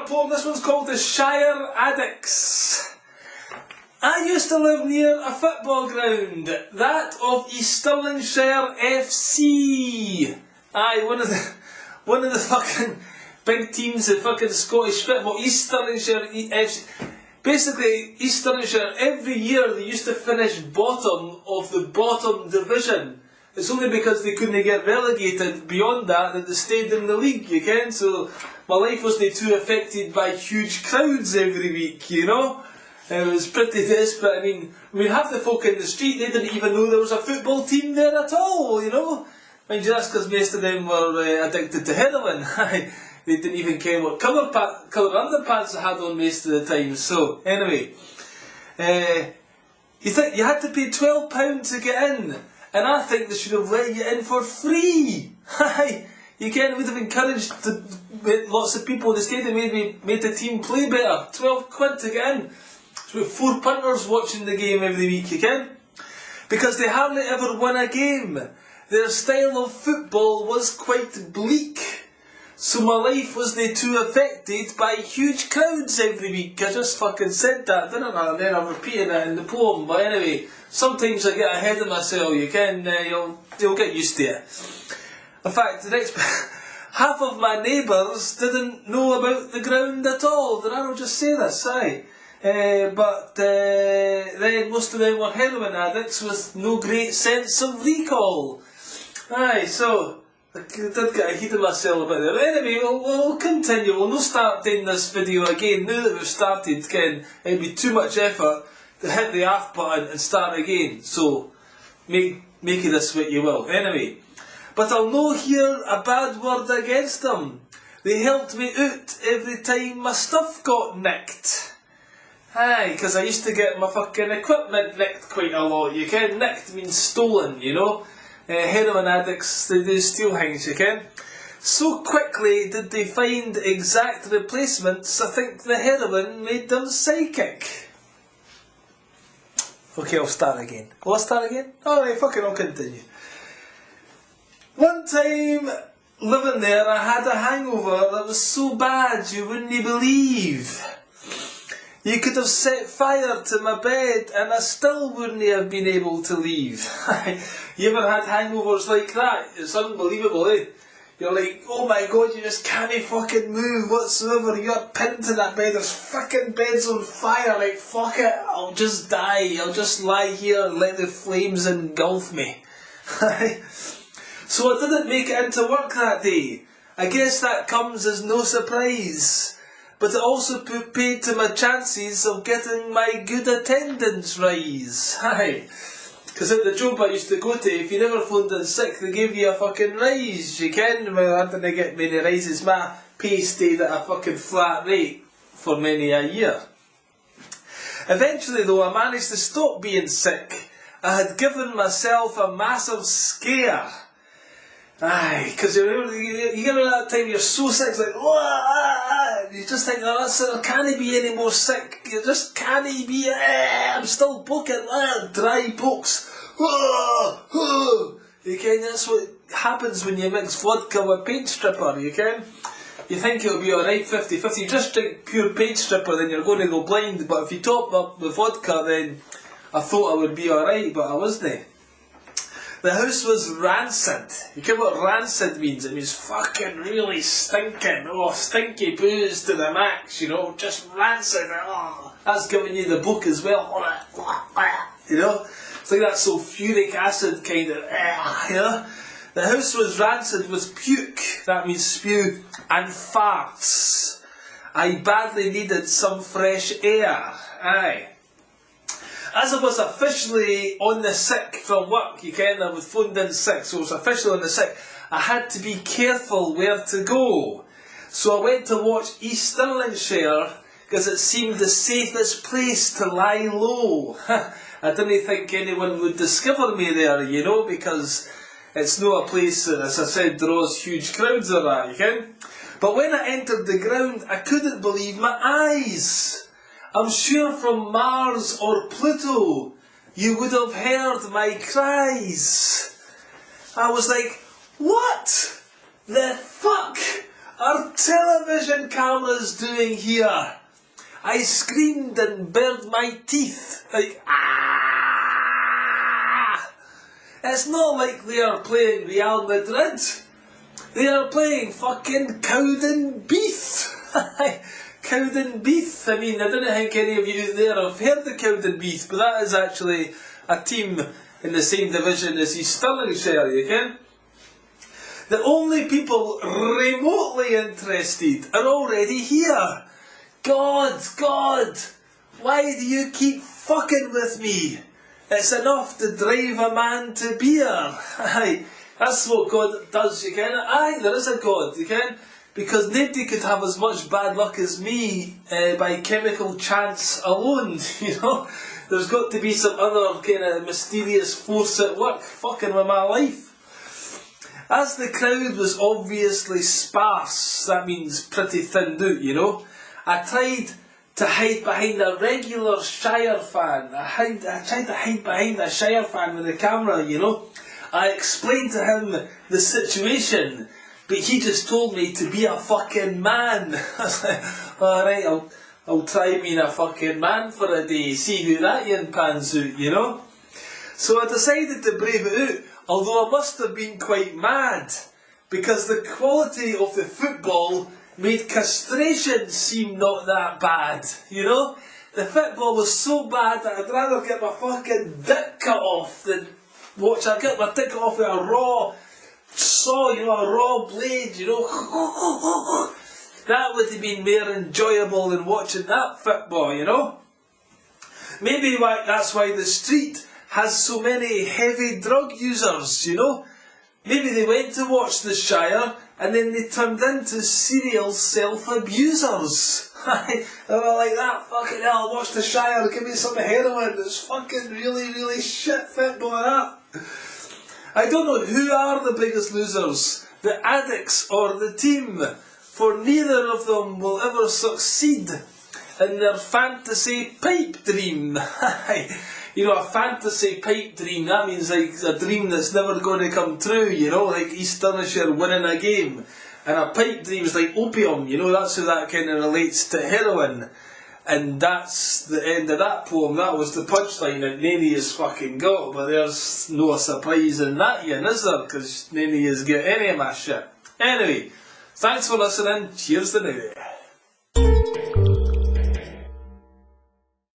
poem. This one's called the Shire Addicts. I used to live near a football ground, that of East Stirlingshire FC. Aye, one of the fucking big teams of fucking Scottish football, East Stirlingshire FC. Basically, East Stirlingshire, every year they used to finish bottom of the bottom division. It's only because they couldn't get relegated beyond that they stayed in the league, you ken? So my life wasn't too affected by huge crowds every week, you know? It was pretty desperate. I mean, half the folk in the street, they didn't even know there was a football team there at all, you know? Mind you, that's because most of them were addicted to heroin. They didn't even care what colour underpants they had on most of the time. So, anyway, you had to pay £12 to get in, and I think they should have let you in for free. You can't, would have encouraged lots of people in the stadium, maybe made the team play better. £12 to get in. So with 4 punters watching the game every week, you can? Because they hardly ever won a game. Their style of football was quite bleak. So my life wasn't too affected by huge crowds every week. I just fucking said that, didn't I? And then I'm repeating it in the poem. But anyway, sometimes I get ahead of myself, you can, you'll get used to it. In fact, the next half of my neighbours didn't know about the ground at all. Did I not just say this? Aye. But then most of them were heroin addicts with no great sense of recall. Aye, so I did get ahead of myself a bit there. Anyway, we'll continue. We'll not start doing this video again. Now that we've started, Ken, it'd be too much effort to hit the off button and start again. So make of this what you will. Anyway, but I'll no hear a bad word against them. They helped me out every time my stuff got nicked. Aye, because I used to get my fucking equipment nicked quite a lot, you ken? Nicked means stolen, you know? Heroin addicts, they do steal things, you ken? So quickly did they find exact replacements, I think the heroin made them psychic. Okay, I'll start again. Will I start again? Alright, fucking I'll continue. One time, living there, I had a hangover that was so bad you wouldn't believe. You could have set fire to my bed and I still wouldn't have been able to leave. You ever had hangovers like that? It's unbelievable, eh? You're like, oh my god, you just can't fucking move whatsoever. You're pinned to that bed, there's fucking bed's on fire, like fuck it, I'll just die. I'll just lie here and let the flames engulf me. So I didn't make it into work that day. I guess that comes as no surprise. But it also put paid to my chances of getting my good attendance rise. Aye. Because at the job I used to go to, if you never phoned in sick, they gave you a fucking rise. You can? Well, I didn't get many rises. My pay stayed at a fucking flat rate for many a year. Eventually, though, I managed to stop being sick. I had given myself a massive scare. Aye, because you get around that time you're so sick, it's like, you just think, there can't be any more sick, you just can't be, I'm still poking, dry pokes, you can, that's what happens when you mix vodka with paint stripper, you can. You think it'll be alright 50-50, you just drink pure paint stripper then you're going to go blind, but if you top up with vodka then I thought I would be alright, but I wasn't. The house was rancid. You get what rancid means? It means fucking really stinking. Oh, stinky booze to the max, you know, just rancid. Oh, that's giving you the book as well. You know, it's like that sulfuric acid kind of, you know. The house was rancid with puke, that means spew, and farts. I badly needed some fresh air. Aye. As I was officially on the sick from work, you ken, I was phoned in sick, so I was officially on the sick, I had to be careful where to go. So I went to watch East Stirlingshire, because it seemed the safest place to lie low. I didn't think anyone would discover me there, you know, because it's not a place that, as I said, draws huge crowds or that, you ken. But when I entered the ground, I couldn't believe my eyes. I'm sure from Mars or Pluto you would have heard my cries. I was like, what the fuck are television cameras doing here? I screamed and bared my teeth, like, ah! It's not like they are playing Real Madrid. They are playing fucking Cowdenbeath. Cowdenbeath. I mean, I don't think any of you there have heard of Cowdenbeath, but that is actually a team in the same division as East Stirlingshire, you can? The only people remotely interested are already here. God, why do you keep fucking with me? It's enough to drive a man to beer. Aye, that's what God does, you can. Aye, there is a God, you can. Because nobody could have as much bad luck as me by chemical chance alone, you know. There's got to be some other kind of mysterious force at work fucking with my life. As the crowd was obviously sparse, that means pretty thinned out, you know, I tried to hide behind a regular Shire fan. I tried to hide behind a Shire fan with the camera, you know. I explained to him the situation, but he just told me to be a fucking man. I was like, alright, I'll try being a fucking man for a day, see who that yin pans out, you know. So I decided to brave it out, although I must have been quite mad, because the quality of the football made castration seem not that bad, you know? The football was so bad that I'd rather get my fucking dick cut off than watch. I'd get my dick cut off with a raw saw, you know, a raw blade, you know? That would have been more enjoyable than watching that football, you know? Maybe that's why the street has so many heavy drug users, you know? Maybe they went to watch the Shire and then they turned into serial self-abusers. They were like, that fucking hell, watch the Shire, give me some heroin, it's fucking really, really shit football that. I don't know who are the biggest losers, the Addicts or the team, for neither of them will ever succeed in their fantasy pipe dream. You know, a fantasy pipe dream, that means like a dream that's never going to come true, you know, like East Stirlingshire winning a game. And a pipe dream is like opium, you know, that's how that kind of relates to heroin. And that's the end of that poem. That was the punchline that Nanny has fucking got, but there's no surprise in that yet, is there? Because Nanny has got any of my shit. Anyway, thanks for listening. Cheers to now.